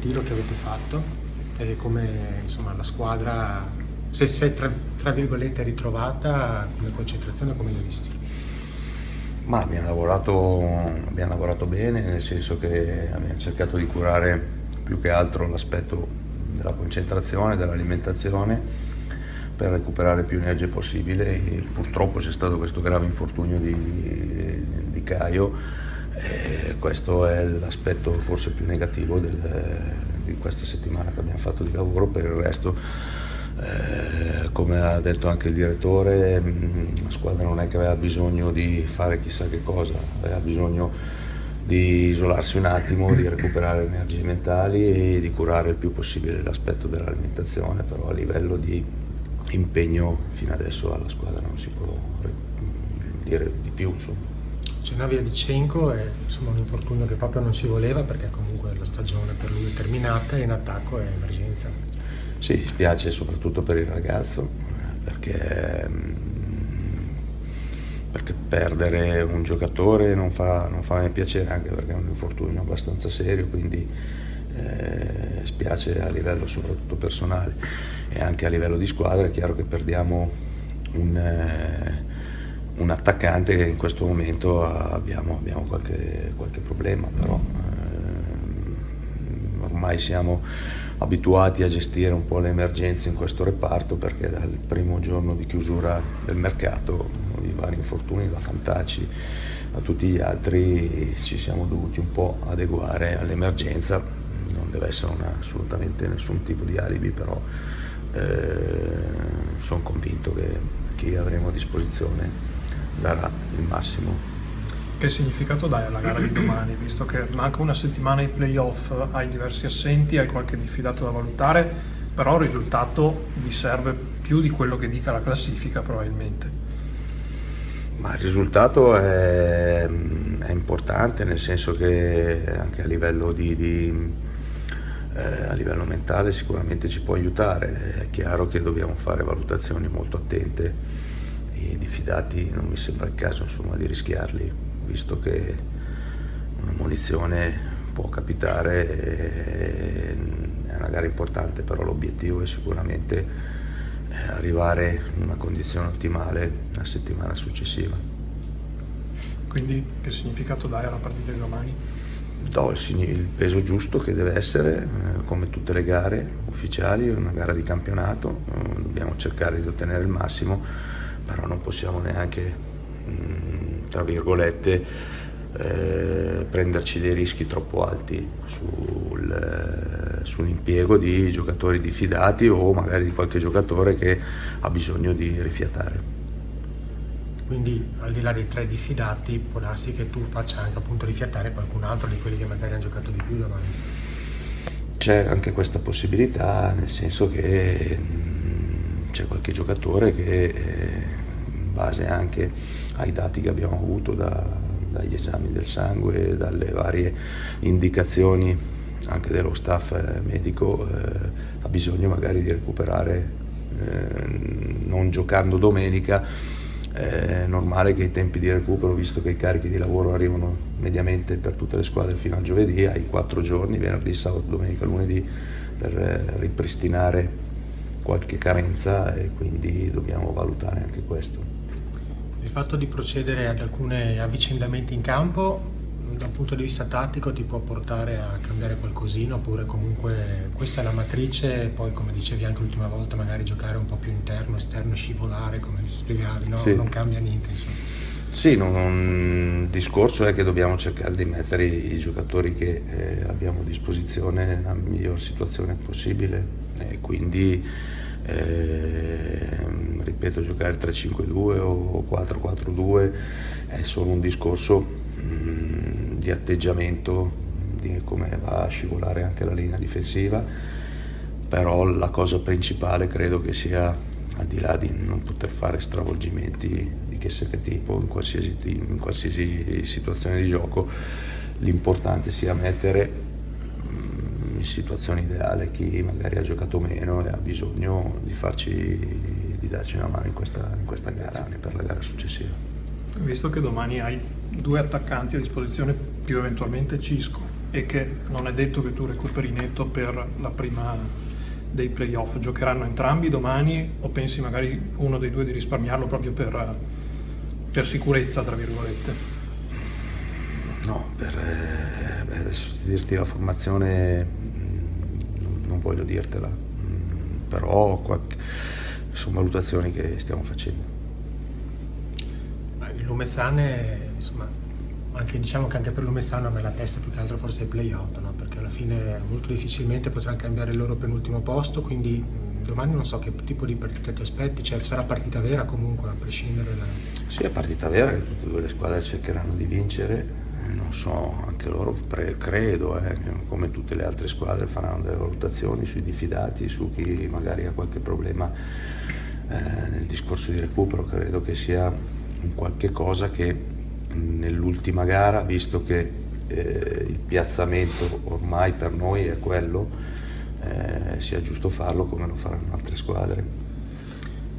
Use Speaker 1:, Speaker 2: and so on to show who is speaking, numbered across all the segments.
Speaker 1: ritiro che avete fatto e come insomma la squadra, se si è tra virgolette ritrovata come concentrazione, come li hai visti?
Speaker 2: Ma abbiamo lavorato bene, nel senso che abbiamo cercato di curare più che altro l'aspetto della concentrazione, dell'alimentazione, per recuperare più energie possibile. E purtroppo c'è stato questo grave infortunio di Caio, e questo è l'aspetto forse più negativo di questa settimana che abbiamo fatto di lavoro. Per il resto, come ha detto anche il direttore, la squadra non è che aveva bisogno di fare chissà che cosa, aveva bisogno di isolarsi un attimo, di recuperare energie mentali e di curare il più possibile l'aspetto dell'alimentazione. Però a livello di impegno fino adesso alla squadra non si può dire di più, insomma.
Speaker 1: Cennavi a Dicenco è insomma un infortunio che proprio non si voleva, perché comunque la stagione per lui è terminata e in attacco è emergenza.
Speaker 2: Sì, spiace soprattutto per il ragazzo, perché perdere un giocatore non fa mai piacere, anche perché è un infortunio abbastanza serio, quindi spiace a livello soprattutto personale e anche a livello di squadra. È chiaro che perdiamo un attaccante che in questo momento abbiamo qualche problema, però ormai siamo abituati a gestire un po' le emergenze in questo reparto, perché dal primo giorno di chiusura del mercato, i vari infortuni, da Fantacci a tutti gli altri, ci siamo dovuti un po' adeguare all'emergenza. Non deve essere assolutamente nessun tipo di alibi, però sono convinto che chi avremo a disposizione darà il massimo.
Speaker 3: Che significato dai alla gara di domani, visto che manca una settimana ai playoff, hai diversi assenti, hai qualche diffidato da valutare, però il risultato vi serve più di quello che dica la classifica probabilmente.
Speaker 2: Ma il risultato è importante, nel senso che anche a livello a livello mentale sicuramente ci può aiutare. È chiaro che dobbiamo fare valutazioni molto attente, i diffidati non mi sembra il caso, insomma, di rischiarli, visto che una munizione può capitare. È una gara importante, però l'obiettivo è sicuramente arrivare in una condizione ottimale la settimana successiva.
Speaker 3: Quindi che significato dai alla partita di domani?
Speaker 2: Do il peso giusto che deve essere, come tutte le gare ufficiali, una gara di campionato, dobbiamo cercare di ottenere il massimo, però non possiamo neanche, tra virgolette, prenderci dei rischi troppo alti sull'impiego di giocatori diffidati o magari di qualche giocatore che ha bisogno di rifiatare.
Speaker 1: Quindi al di là dei 3 diffidati può darsi che tu faccia anche appunto rifiatare qualcun altro di quelli che magari hanno giocato di più domani.
Speaker 2: C'è anche questa possibilità, nel senso che c'è qualche giocatore che, in base anche ai dati che abbiamo avuto dagli esami del sangue, dalle varie indicazioni anche dello staff medico, ha bisogno magari di recuperare, non giocando domenica. È normale che i tempi di recupero, visto che i carichi di lavoro arrivano mediamente per tutte le squadre fino a giovedì, ai 4 giorni, venerdì, sabato, domenica, lunedì, per ripristinare qualche carenza, e quindi dobbiamo valutare anche questo.
Speaker 1: Il fatto di procedere ad alcuni avvicendamenti in campo da un punto di vista tattico ti può portare a cambiare qualcosina, oppure comunque questa è la matrice e poi, come dicevi anche l'ultima volta, magari giocare un po' più interno, esterno, scivolare come spiegavi, no?
Speaker 2: Sì.
Speaker 1: Non cambia niente, insomma.
Speaker 2: Sì, il discorso è che dobbiamo cercare di mettere i giocatori che abbiamo a disposizione nella miglior situazione possibile, e quindi ripeto, giocare 3-5-2 o 4-4-2 è solo un discorso di atteggiamento, di come va a scivolare anche la linea difensiva. Però la cosa principale credo che sia, al di là di non poter fare stravolgimenti di che sia che tipo in qualsiasi situazione di gioco, l'importante sia mettere in situazione ideale chi magari ha giocato meno e ha bisogno di darci una mano in questa gara e per la gara successiva.
Speaker 3: Visto che domani hai 2 attaccanti a disposizione più eventualmente Cisco, e che non è detto che tu recuperi netto per la prima dei playoff. Giocheranno entrambi domani o pensi magari uno dei due di risparmiarlo proprio per sicurezza, tra virgolette?
Speaker 2: No, adesso dirti la formazione non voglio dirtela, però sono valutazioni che stiamo facendo.
Speaker 1: Il Lumezzane, insomma, diciamo che anche per Lumezzane a me la testa più che altro forse è il play-out, no? Perché alla fine molto difficilmente potranno cambiare il loro penultimo posto, quindi domani non so che tipo di partita ti aspetti, cioè sarà partita vera comunque a prescindere
Speaker 2: Sì, è partita vera che tutte e due le squadre cercheranno di vincere, non so, anche loro credo, come tutte le altre squadre faranno delle valutazioni sui diffidati, su chi magari ha qualche problema nel discorso di recupero. Credo che sia un qualche cosa che nell'ultima gara, visto che il piazzamento ormai per noi è quello, sia giusto farlo come lo faranno altre squadre.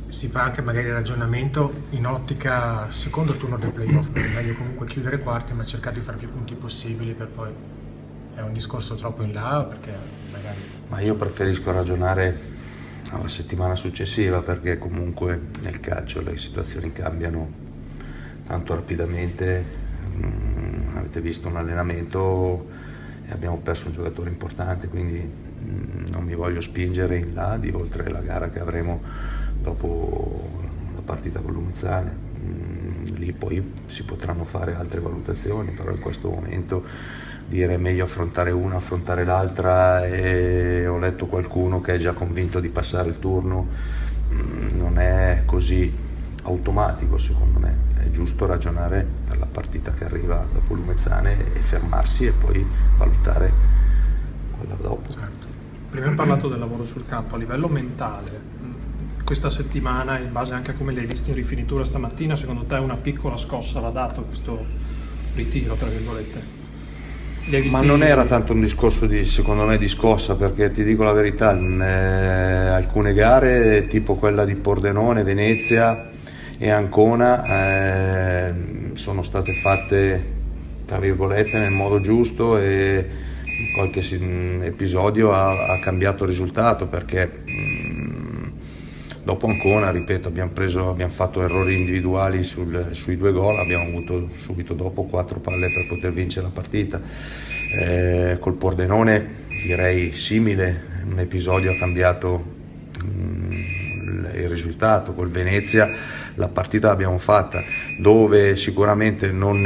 Speaker 1: Si fa anche magari il ragionamento in ottica secondo turno del playoff, è meglio comunque chiudere i quarti ma cercare di fare più punti possibili per poi è un discorso troppo in là perché magari...
Speaker 2: Ma io preferisco ragionare alla settimana successiva, perché comunque nel calcio le situazioni cambiano tanto rapidamente. Avete visto un allenamento e abbiamo perso un giocatore importante, quindi non mi voglio spingere in là di oltre la gara che avremo dopo la partita con Lumezzane. Lì poi si potranno fare altre valutazioni, però in questo momento dire meglio affrontare una, affrontare l'altra, e ho letto qualcuno che è già convinto di passare il turno, non è così automatico secondo me. È giusto ragionare per la partita che arriva dopo Lumezzane e fermarsi e poi valutare quella dopo.
Speaker 3: Certo. Prima hai parlato del lavoro sul campo, a livello mentale, questa settimana, in base anche a come li hai visti in rifinitura stamattina, secondo te una piccola scossa l'ha dato questo ritiro, tra virgolette?
Speaker 2: Ma non era tanto un discorso secondo me di scossa, perché ti dico la verità, alcune gare tipo quella di Pordenone, Venezia e Ancona sono state fatte tra virgolette nel modo giusto, e in qualche episodio ha cambiato il risultato, perché dopo Ancona, ripeto, abbiamo fatto errori individuali sui 2 gol, abbiamo avuto subito dopo 4 palle per poter vincere la partita. Col Pordenone direi simile, un episodio ha cambiato il risultato. Col Venezia la partita l'abbiamo fatta, dove sicuramente non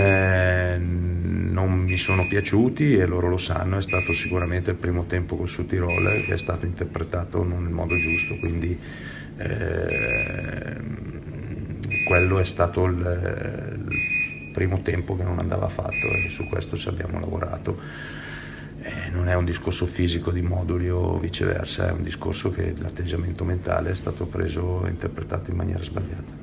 Speaker 2: mi sono piaciuti e loro lo sanno, è stato sicuramente il primo tempo col Südtirol che è stato interpretato non nel modo giusto, quindi quello è stato il primo tempo che non andava fatto, e su questo ci abbiamo lavorato. Non è un discorso fisico di moduli o viceversa, è un discorso che l'atteggiamento mentale è stato preso e interpretato in maniera sbagliata.